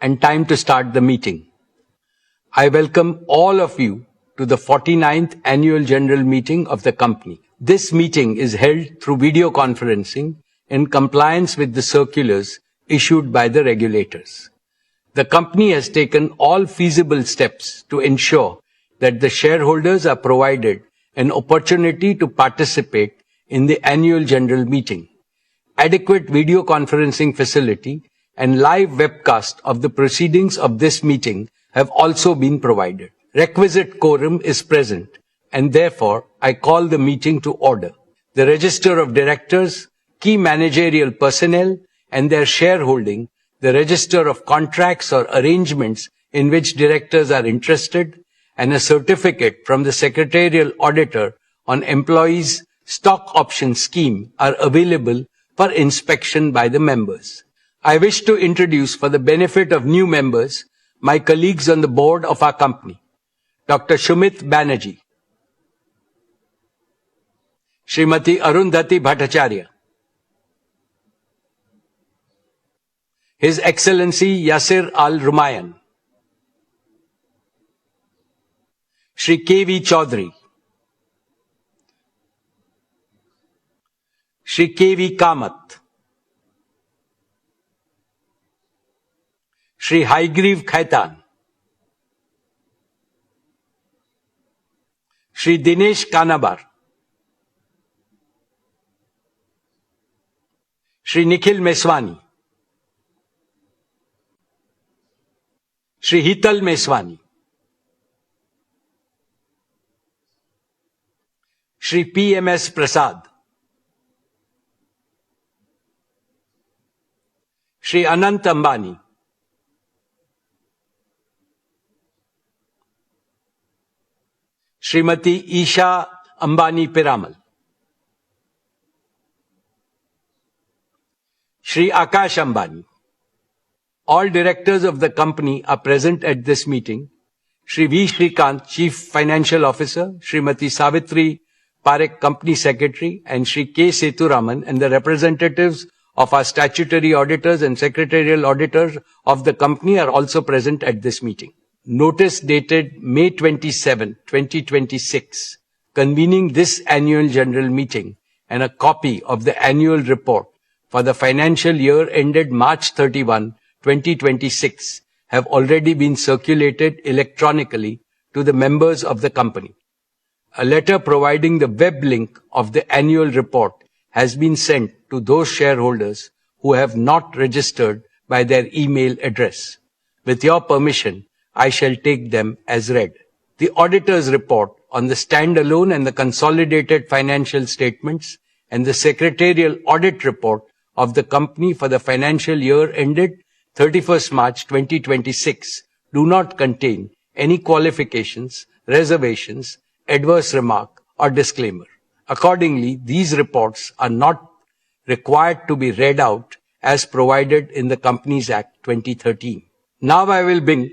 and time to start the meeting. I welcome all of you to the 49th Annual General Meeting of the company. This meeting is held through video conferencing in compliance with the circulars issued by the regulators. The company has taken all feasible steps to ensure that the shareholders are provided an opportunity to participate in the annual general meeting. Adequate video conferencing facility and live webcast of the proceedings of this meeting have also been provided. Requisite quorum is present, and therefore I call the meeting to order. The register of directors, key managerial personnel, and their shareholding, the register of contracts or arrangements in which directors are interested, and a certificate from the secretarial auditor on employees' stock option scheme are available for inspection by the members. I wish to introduce, for the benefit of new members, my colleagues on the board of our company. Dr. Shumit Banerjee, Srimati Arundhati Bhattacharya, His Excellency Yasir Al-Rumayyan, Shri K.V. Chaudhary, Shri K.V. Kamath, Shri Haigriv Khaitan, Shri Dinesh Kanabar, Shri Nikhil Meswani, Shri Hital Meswani, Shri P.M.S. Prasad, Shri Anant Ambani, Srimati Isha Ambani Piramal, Shri Akash Ambani. All directors of the company are present at this meeting. Shri V. Shrikant, Chief Financial Officer, Srimati Savitri Parekh, Company Secretary, and Shri K. Seturaman, and the representatives of our statutory auditors and secretarial auditors of the company are also present at this meeting. Notice dated May 27, 2026, convening this annual general meeting, and a copy of the annual report for the financial year ended March 31, 2026, have already been circulated electronically to the members of the company. A letter providing the web link of the annual report has been sent to those shareholders who have not registered by their email address. With your permission, I shall take them as read. The auditor's report on the standalone and the consolidated financial statements and the secretarial audit report of the company for the financial year ended 31st March 2026 do not contain any qualifications, reservations, adverse remark, or disclaimer. Accordingly, these reports are not required to be read out as provided in the Companies Act 2013. Now I will bring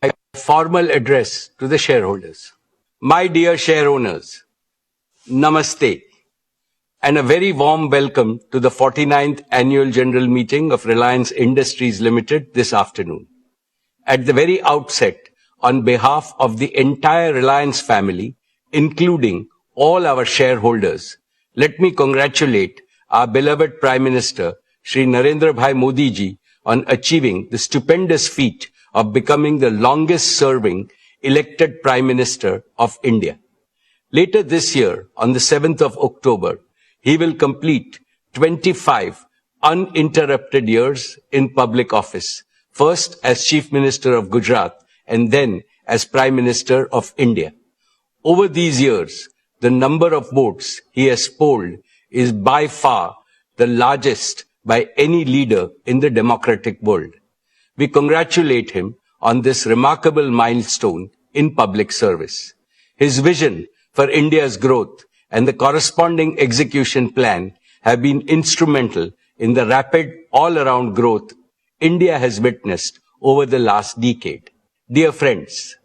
a formal address to the shareholders. My dear share owners, Namaste, and a very warm welcome to the 49th Annual General Meeting of Reliance Industries Limited this afternoon. At the very outset, on behalf of the entire Reliance family, including all our shareholders, let me congratulate our beloved Prime Minister, Shri Narendra Bhai Modi ji, on achieving the stupendous feat of becoming the longest-serving elected Prime Minister of India. Later this year, on the 7th of October, he will complete 25 uninterrupted years in public office, first as Chief Minister of Gujarat and then as Prime Minister of India. Over these years, the number of votes he has polled is by far the largest by any leader in the democratic world. We congratulate him on this remarkable milestone in public service. His vision for India's growth and the corresponding execution plan have been instrumental in the rapid all-around growth India has witnessed over the last decade. Dear friends,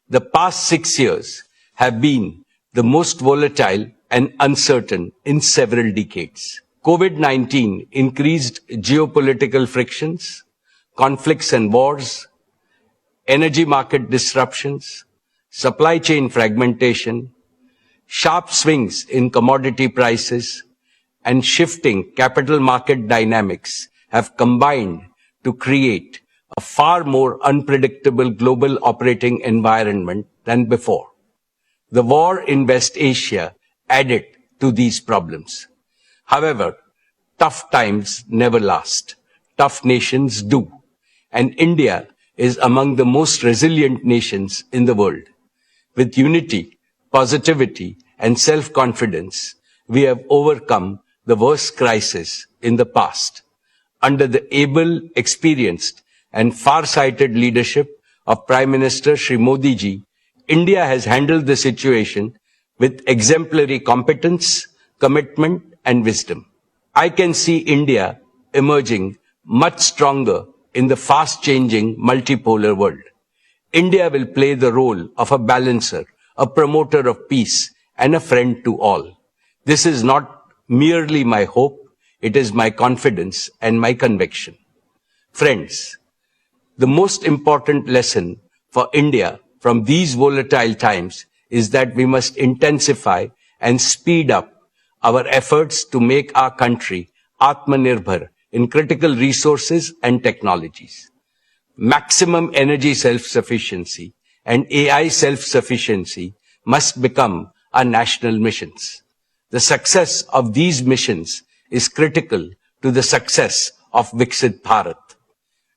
the past 6 years have been the most volatile and uncertain in several decades. COVID-19 increased geopolitical frictions, conflicts and wars, energy market disruptions, supply chain fragmentation, sharp swings in commodity prices, and shifting capital market dynamics have combined to create a far more unpredictable global operating environment than before. The war in West Asia added to these problems. However, tough times never last. Tough nations do. And India is among the most resilient nations in the world. With unity, positivity, and self-confidence, we have overcome the worst crisis in the past. Under the able, experienced, and far-sighted leadership of Prime Minister Shri Modi ji, India has handled the situation with exemplary competence, commitment, and wisdom. I can see India emerging much stronger in the fast-changing multipolar world. India will play the role of a balancer, a promoter of peace, and a friend to all. This is not merely my hope, it is my confidence and my conviction. Friends, the most important lesson for India from these volatile times is that we must intensify and speed up our efforts to make our country Atmanirbhar in critical resources and technologies. Maximum energy self-sufficiency and AI self-sufficiency must become our national missions. The success of these missions is critical to the success of Viksit Bharat.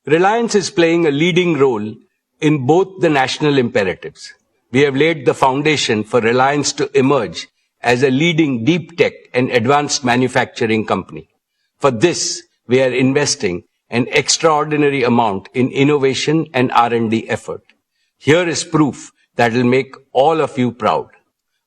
Reliance is playing a leading role in both the national imperatives. We have laid the foundation for Reliance to emerge as a leading deep tech and advanced manufacturing company. For this, we are investing an extraordinary amount in innovation and R&D effort. Here is proof that will make all of you proud.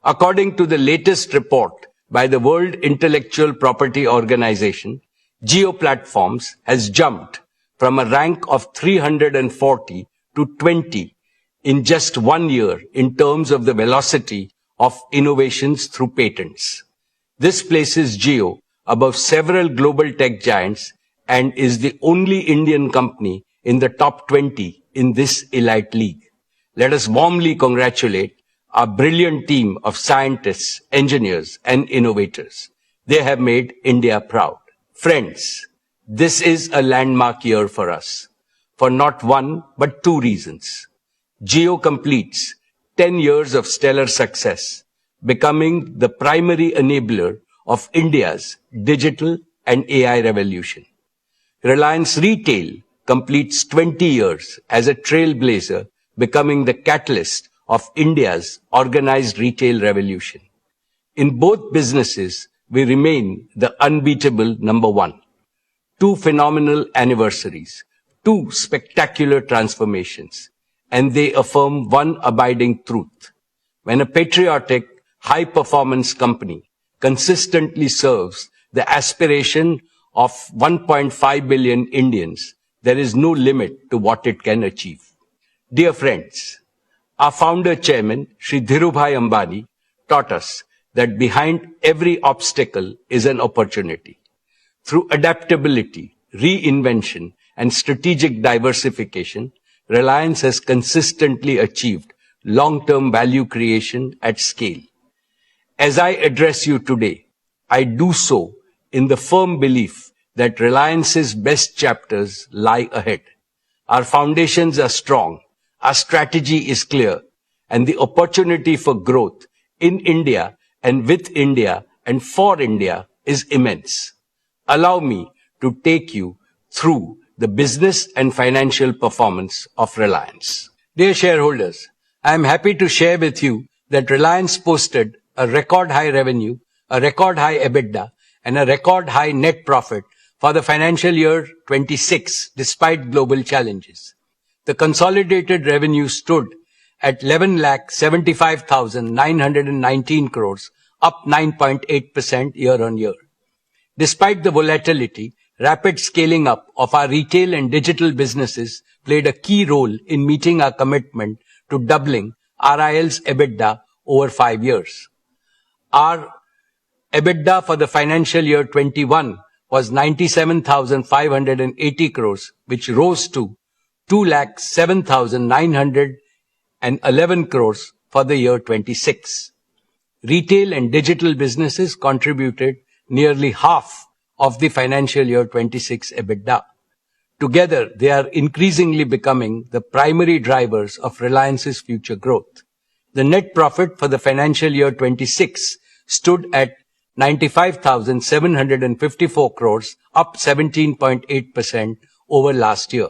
According to the latest report by the World Intellectual Property Organization, Jio Platforms has jumped from a rank of 340 to 20 in just 1 year in terms of the velocity of innovations through patents. This places Jio above several global tech giants and is the only Indian company in the top 20 in this elite league. Let us warmly congratulate our brilliant team of scientists, engineers, and innovators. They have made India proud. Friends, this is a landmark year for us, for not one but two reasons. Jio completes 10 years of stellar success, becoming the primary enabler of India's digital and AI revolution. Reliance Retail completes 20 years as a trailblazer, becoming the catalyst of India's organized retail revolution. In both businesses, we remain the unbeatable number one. Two phenomenal anniversaries, two spectacular transformations, and they affirm one abiding truth. When a patriotic, high-performance company consistently serves the aspiration of 1.5 billion Indians, there is no limit to what it can achieve. Dear friends, our founder chairman, Shri Dhirubhai Ambani, taught us that behind every obstacle is an opportunity. Through adaptability, reinvention, and strategic diversification, Reliance has consistently achieved long-term value creation at scale. As I address you today, I do so in the firm belief that Reliance's best chapters lie ahead. Our foundations are strong, our strategy is clear, and the opportunity for growth in India and with India and for India is immense. Allow me to take you through the business and financial performance of Reliance. Dear shareholders, I am happy to share with you that Reliance posted a record high revenue, a record high EBITDA, and a record high net profit for the financial year 26 despite global challenges. The consolidated revenue stood at 11,75,919 crores, up 9.8% year-on-year. Despite the volatility, rapid scaling up of our retail and digital businesses played a key role in meeting our commitment to doubling RIL's EBITDA over 5 years. Our EBITDA for the financial year 21 was 97,580 crores, which rose to 2,07,911 crores for the year 26. Retail and digital businesses contributed nearly half of the financial year 26 EBITDA. Together, they are increasingly becoming the primary drivers of Reliance's future growth. The net profit for the financial year 26 stood at 95,754 crores, up 17.8% over last year.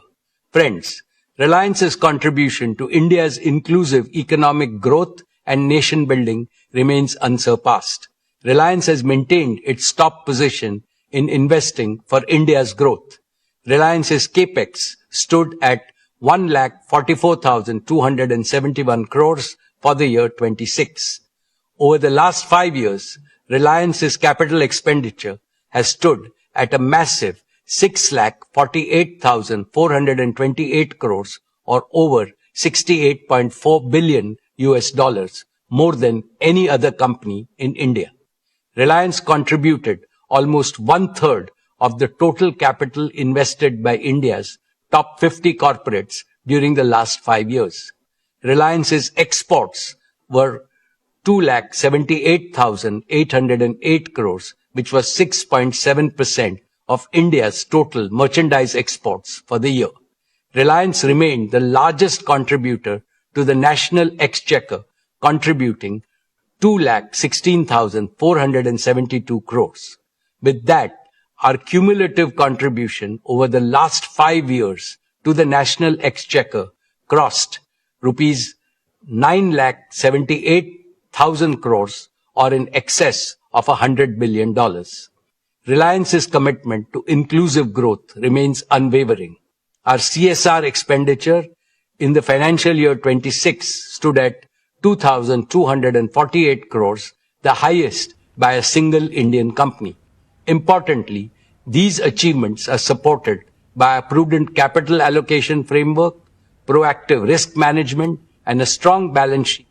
Friends, Reliance's contribution to India's inclusive economic growth and nation building remains unsurpassed. Reliance has maintained its top position in investing for India's growth. Reliance's capex stood at 1,44,271 crores for the year 26. Over the last 5 years, Reliance's capital expenditure has stood at a massive 6,48,428 crores, or over $68.4 billion, more than any other company in India. Reliance contributed almost 1/3 of the total capital invested by India's top 50 corporates during the last 5 years. Reliance's exports were 2,78,808 crores, which was 6.7% of India's total merchandise exports for the year. Reliance remained the largest contributor to the national exchequer, contributing 2,16,472 crores. With that, our cumulative contribution over the last 5 years to the national exchequer crossed rupees 9,78,000 crores, or in excess of $100 billion. Reliance's commitment to inclusive growth remains unwavering. Our CSR expenditure in the financial year 26 stood at 2,248 crores, the highest by a single Indian company. Importantly, these achievements are supported by a prudent capital allocation framework, proactive risk management, and a strong balance sheet.